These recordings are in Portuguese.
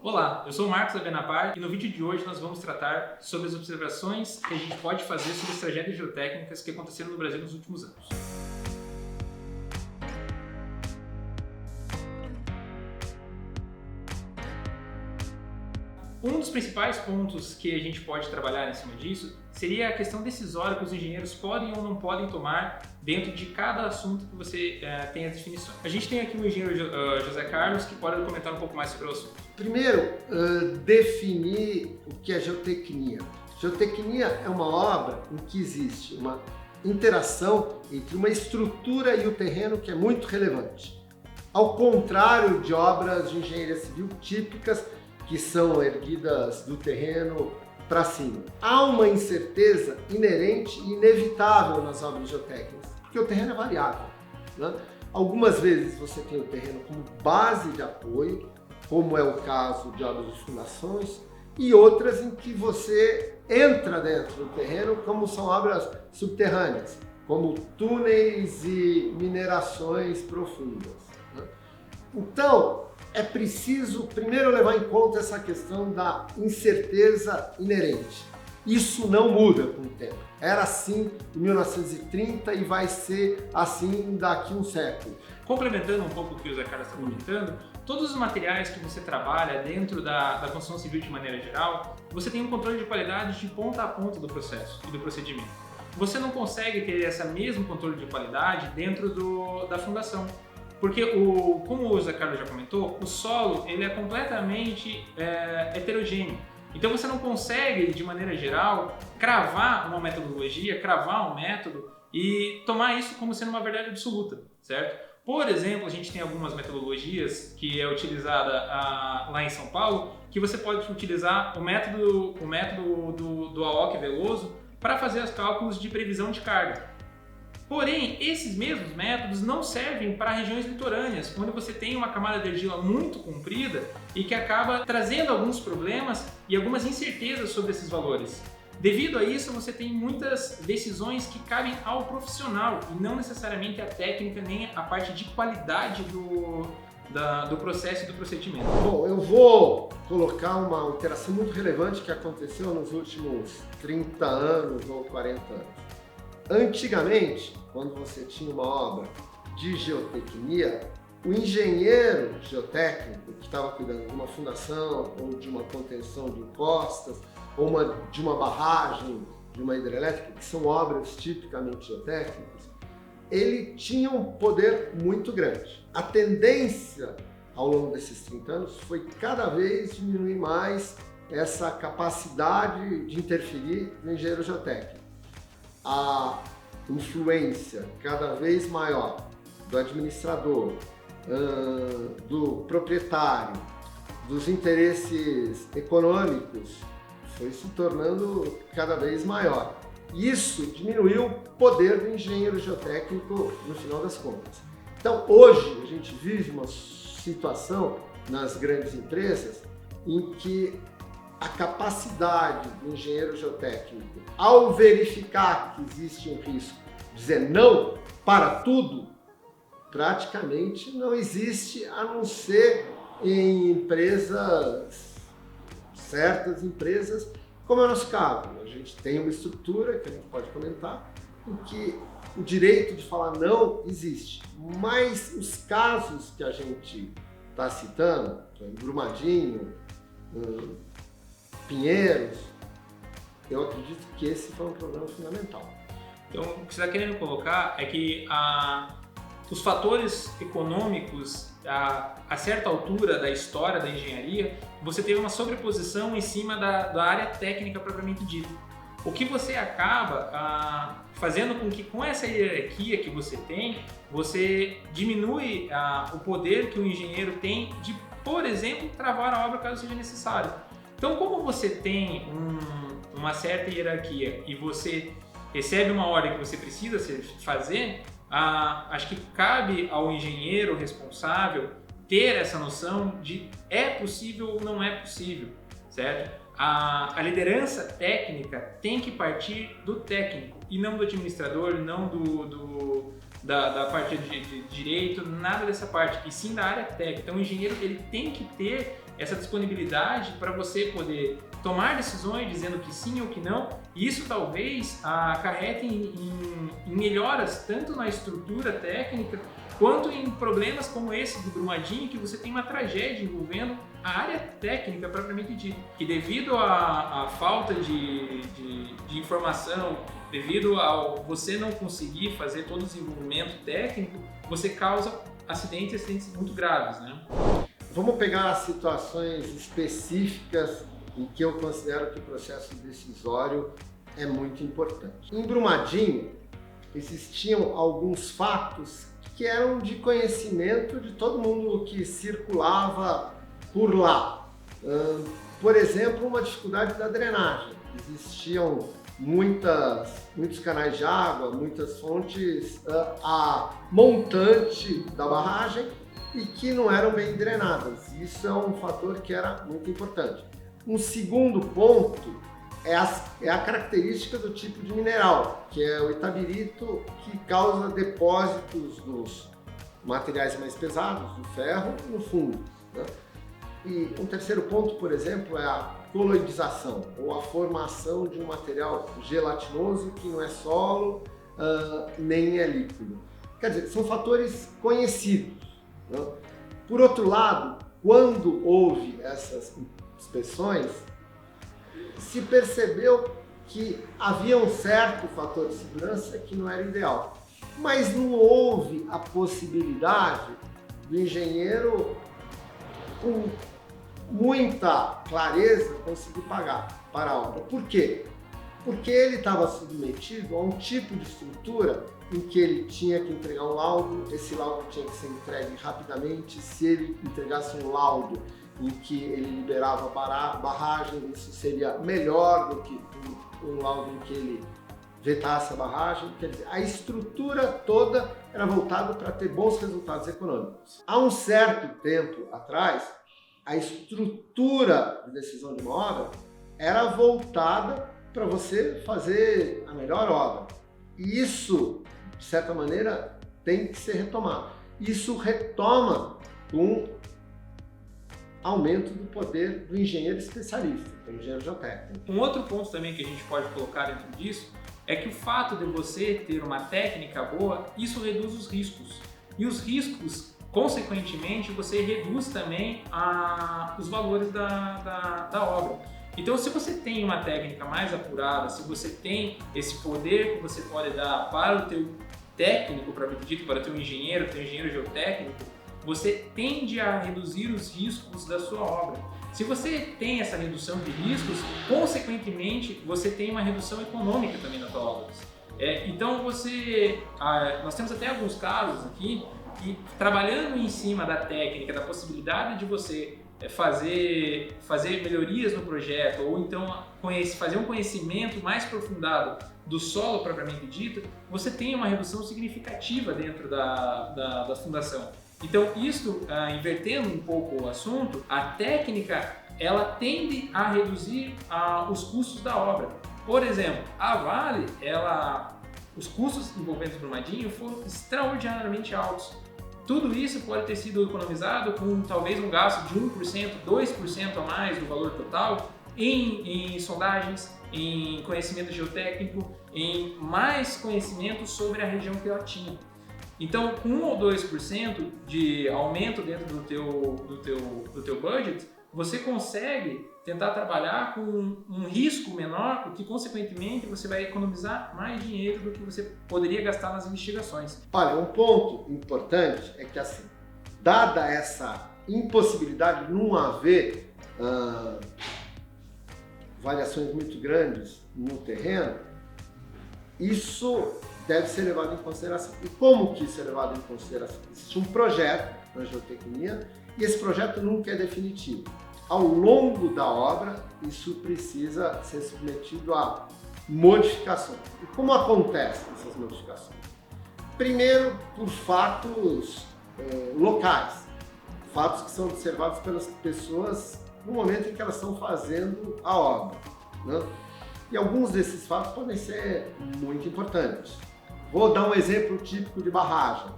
Olá, eu sou o Marcos Abenapar e no vídeo de hoje nós vamos tratar sobre as observações que a gente pode fazer sobre as tragédias geotécnicas que aconteceram no Brasil nos últimos anos. Um dos principais pontos que a gente pode trabalhar em cima disso seria a questão decisória que os engenheiros podem ou não podem tomar dentro de cada assunto que você tem as definições. A gente tem aqui o engenheiro José Carlos, que pode comentar um pouco mais sobre o assunto. Primeiro, definir o que é geotecnia. Geotecnia é uma obra em que existe uma interação entre uma estrutura e o terreno que é muito relevante. Ao contrário de obras de engenharia civil típicas, que são erguidas do terreno para cima. Há uma incerteza inerente e inevitável nas obras geotécnicas, porque o terreno é variável, né? Algumas vezes você tem o terreno como base de apoio, como é o caso de obras de fundações, e outras em que você entra dentro do terreno, como são obras subterrâneas, como túneis e minerações profundas, né? Então, é preciso primeiro levar em conta essa questão da incerteza inerente. Isso não muda com o tempo. Era assim em 1930 e vai ser assim daqui a um século. Complementando um pouco o que o Zé Carlos está comentando, todos os materiais que você trabalha dentro da construção civil de maneira geral, você tem um controle de qualidade de ponta a ponta do processo e do procedimento. Você não consegue ter esse mesmo controle de qualidade dentro da fundação. Porque, como o Zé Carlos já comentou, o solo ele é completamente heterogêneo. Então você não consegue, de maneira geral, cravar uma metodologia, cravar um método e tomar isso como sendo uma verdade absoluta, certo? Por exemplo, a gente tem algumas metodologias que é utilizada lá em São Paulo, que você pode utilizar o método do AOC Veloso para fazer os cálculos de previsão de carga. Porém, esses mesmos métodos não servem para regiões litorâneas, onde você tem uma camada de argila muito comprida e que acaba trazendo alguns problemas e algumas incertezas sobre esses valores. Devido a isso, você tem muitas decisões que cabem ao profissional e não necessariamente à técnica nem a parte de qualidade do processo e do procedimento. Bom, eu vou colocar uma alteração muito relevante que aconteceu nos últimos 30 anos ou 40 anos. Antigamente, quando você tinha uma obra de geotecnia, o engenheiro geotécnico que estava cuidando de uma fundação ou de uma contenção de encostas ou de uma barragem, de uma hidrelétrica, que são obras tipicamente geotécnicas, ele tinha um poder muito grande. A tendência ao longo desses 30 anos foi cada vez diminuir mais essa capacidade de interferir no engenheiro geotécnico. A influência cada vez maior do administrador, do proprietário, dos interesses econômicos foi se tornando cada vez maior. Isso diminuiu o poder do engenheiro geotécnico no final das contas. Então, hoje a gente vive uma situação nas grandes empresas em que a capacidade do engenheiro geotécnico, ao verificar que existe um risco, dizer não para tudo, praticamente não existe, a não ser em empresas, certas empresas, como é o nosso caso. A gente tem uma estrutura, que a gente pode comentar, em que o direito de falar não existe. Mas os casos que a gente está citando, Brumadinho, Pinheiros, eu acredito que esse foi um problema fundamental. Então, o que você está querendo colocar é que os fatores econômicos, a certa altura da história da engenharia, você teve uma sobreposição em cima da área técnica propriamente dita. O que você acaba fazendo com que, com essa hierarquia que você tem, você diminui o poder que o engenheiro tem de, por exemplo, travar a obra caso seja necessário. Então, como você tem uma certa hierarquia e você recebe uma ordem que você precisa fazer, acho que cabe ao engenheiro responsável ter essa noção de é possível ou não é possível, certo? A liderança técnica tem que partir do técnico e não do administrador, não da parte de direito, nada dessa parte, e sim da área técnica. Então o engenheiro ele tem que ter essa disponibilidade para você poder tomar decisões dizendo que sim ou que não, e isso talvez acarrete em melhoras tanto na estrutura técnica quanto em problemas como esse do Brumadinho, que você tem uma tragédia envolvendo a área técnica propriamente dita, que devido à falta de informação, devido ao você não conseguir fazer todo o desenvolvimento técnico, você causa acidentes muito graves, né? Vamos pegar situações específicas em que eu considero que o processo decisório é muito importante. Em Brumadinho, existiam alguns fatos que eram de conhecimento de todo mundo que circulava por lá. Por exemplo, uma dificuldade da drenagem. Existiam muitos canais de água, muitas fontes a montante da barragem e que não eram bem drenadas. Isso é um fator que era muito importante. Um segundo ponto é a característica do tipo de mineral, que é o itabirito, que causa depósitos dos materiais mais pesados, do ferro, no fundo, né? E um terceiro ponto, por exemplo, é a coloidização, ou a formação de um material gelatinoso que não é solo, nem é líquido. Quer dizer, são fatores conhecidos, né? Por outro lado, quando houve essas inspeções, se percebeu que havia um certo fator de segurança que não era ideal, mas não houve a possibilidade do engenheiro, com muita clareza, conseguir pagar para a obra. Por quê? Porque ele estava submetido a um tipo de estrutura em que ele tinha que entregar um laudo, esse laudo tinha que ser entregue rapidamente. Se ele entregasse um laudo em que ele liberava barragem, isso seria melhor do que um laudo em que ele vetasse a barragem. Quer dizer, a estrutura toda era voltada para ter bons resultados econômicos. Há um certo tempo atrás, a estrutura de decisão de uma obra era voltada para você fazer a melhor obra. E isso, de certa maneira, tem que ser retomado. Isso retoma com aumento do poder do engenheiro especialista, do engenheiro geotécnico. Um outro ponto também que a gente pode colocar dentro disso é que o fato de você ter uma técnica boa, isso reduz os riscos. E os riscos, consequentemente, você reduz também os valores da obra. Então, se você tem uma técnica mais apurada, se você tem esse poder que você pode dar para o teu técnico, propriamente dito, para o teu engenheiro geotécnico, você tende a reduzir os riscos da sua obra. Se você tem essa redução de riscos, consequentemente, você tem uma redução econômica também na tua obra. Então, nós temos até alguns casos aqui que, trabalhando em cima da técnica, da possibilidade de você fazer melhorias no projeto, ou então fazer um conhecimento mais aprofundado do solo propriamente dito, você tem uma redução significativa dentro da fundação. Então, invertendo um pouco o assunto, a técnica ela tende a reduzir os custos da obra. Por exemplo, a Vale, os custos envolvendo o Brumadinho foram extraordinariamente altos. Tudo isso pode ter sido economizado com talvez um gasto de 1%, 2% a mais do valor total em sondagens, em conhecimento geotécnico, em mais conhecimento sobre a região que ela tinha. Então, com 1 ou 2% de aumento dentro do teu budget, você consegue tentar trabalhar com um risco menor, porque, consequentemente, você vai economizar mais dinheiro do que você poderia gastar nas investigações. Olha, um ponto importante é que, assim, dada essa impossibilidade de não haver variações muito grandes no terreno, isso deve ser levado em consideração. E como que isso é levado em consideração? Existe um projeto na geotecnia e esse projeto nunca é definitivo. Ao longo da obra, isso precisa ser submetido a modificações. E como acontecem essas modificações? Primeiro, por fatos locais, fatos que são observados pelas pessoas no momento em que elas estão fazendo a obra, né? E alguns desses fatos podem ser muito importantes. Vou dar um exemplo típico de barragem.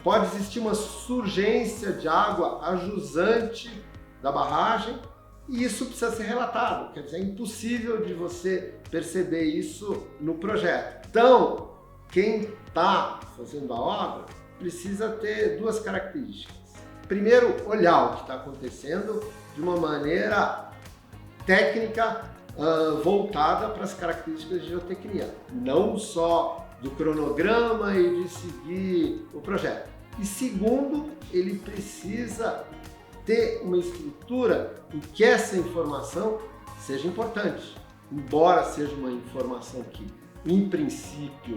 Pode existir uma surgência de água a jusante da barragem e isso precisa ser relatado. Quer dizer, é impossível de você perceber isso no projeto. Então, quem está fazendo a obra precisa ter duas características. Primeiro, olhar o que está acontecendo de uma maneira técnica voltada para as características de geotecnia, não só do cronograma e de seguir o projeto. E segundo, ele precisa ter uma estrutura em que essa informação seja importante, embora seja uma informação que, em princípio,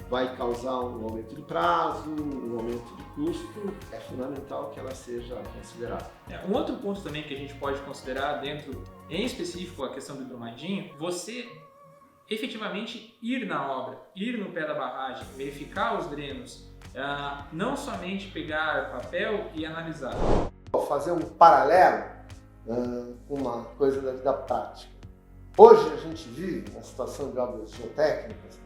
vai causar um aumento de prazo, um aumento de custo, é fundamental que ela seja considerada. Um outro ponto também que a gente pode considerar dentro, em específico, a questão do hidromadinho, você efetivamente ir na obra, ir no pé da barragem, verificar os drenos, não somente pegar papel e analisar. Vou fazer um paralelo com uma coisa da vida prática. Hoje a gente vive uma situação de obras geotécnicas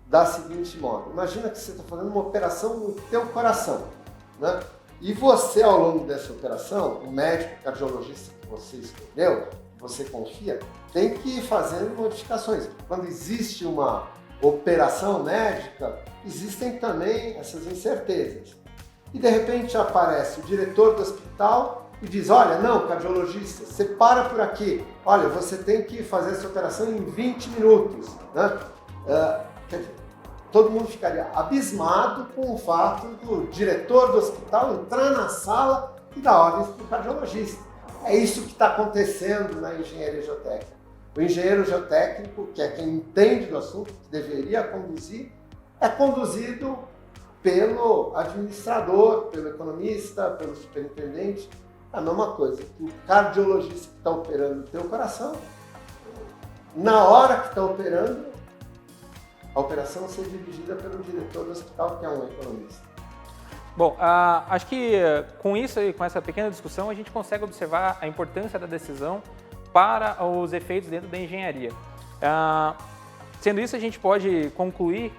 da seguinte modo: imagina que você está fazendo uma operação no teu coração, né? E você, ao longo dessa operação, o médico cardiologista que você escolheu, que você confia, tem que ir fazendo modificações. Quando existe uma operação médica, existem também essas incertezas. E de repente aparece o diretor do hospital e diz: olha, não, cardiologista, você para por aqui. Olha, você tem que fazer essa operação em 20 minutos, né? Quer dizer, todo mundo ficaria abismado com o fato do diretor do hospital entrar na sala e dar ordens para o cardiologista. É isso que está acontecendo na engenharia geotécnica. O engenheiro geotécnico, que é quem entende do assunto, que deveria conduzir, é conduzido pelo administrador, pelo economista, pelo superintendente. É a mesma coisa que o cardiologista que está operando o teu coração, na hora que está operando, a operação ser dirigida pelo diretor do hospital, que é um economista. Bom, acho que com isso e com essa pequena discussão a gente consegue observar a importância da decisão para os efeitos dentro da engenharia. Sendo isso, a gente pode concluir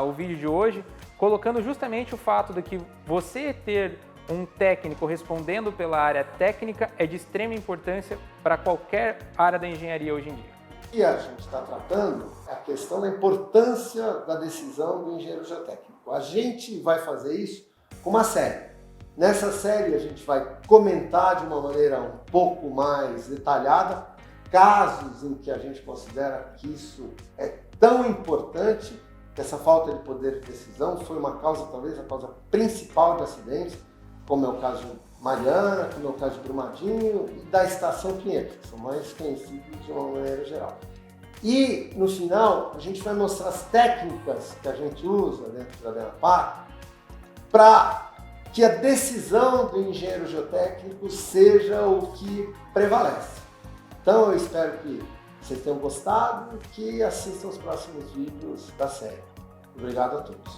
o vídeo de hoje colocando justamente o fato de que você ter um técnico respondendo pela área técnica é de extrema importância para qualquer área da engenharia hoje em dia. O que a gente está tratando é a questão da importância da decisão do engenheiro geotécnico. A gente vai fazer isso com uma série. Nessa série a gente vai comentar de uma maneira um pouco mais detalhada casos em que a gente considera que isso é tão importante que essa falta de poder de decisão foi uma causa, talvez a causa principal de acidentes, como é o caso de Mariana, como é o caso de Brumadinho e da Estação Pinheiros, que são mais conhecidos de uma maneira geral. E, no final, a gente vai mostrar as técnicas que a gente usa dentro da DENAPAR para que a decisão do engenheiro geotécnico seja o que prevalece. Então, eu espero que vocês tenham gostado e que assistam os próximos vídeos da série. Obrigado a todos.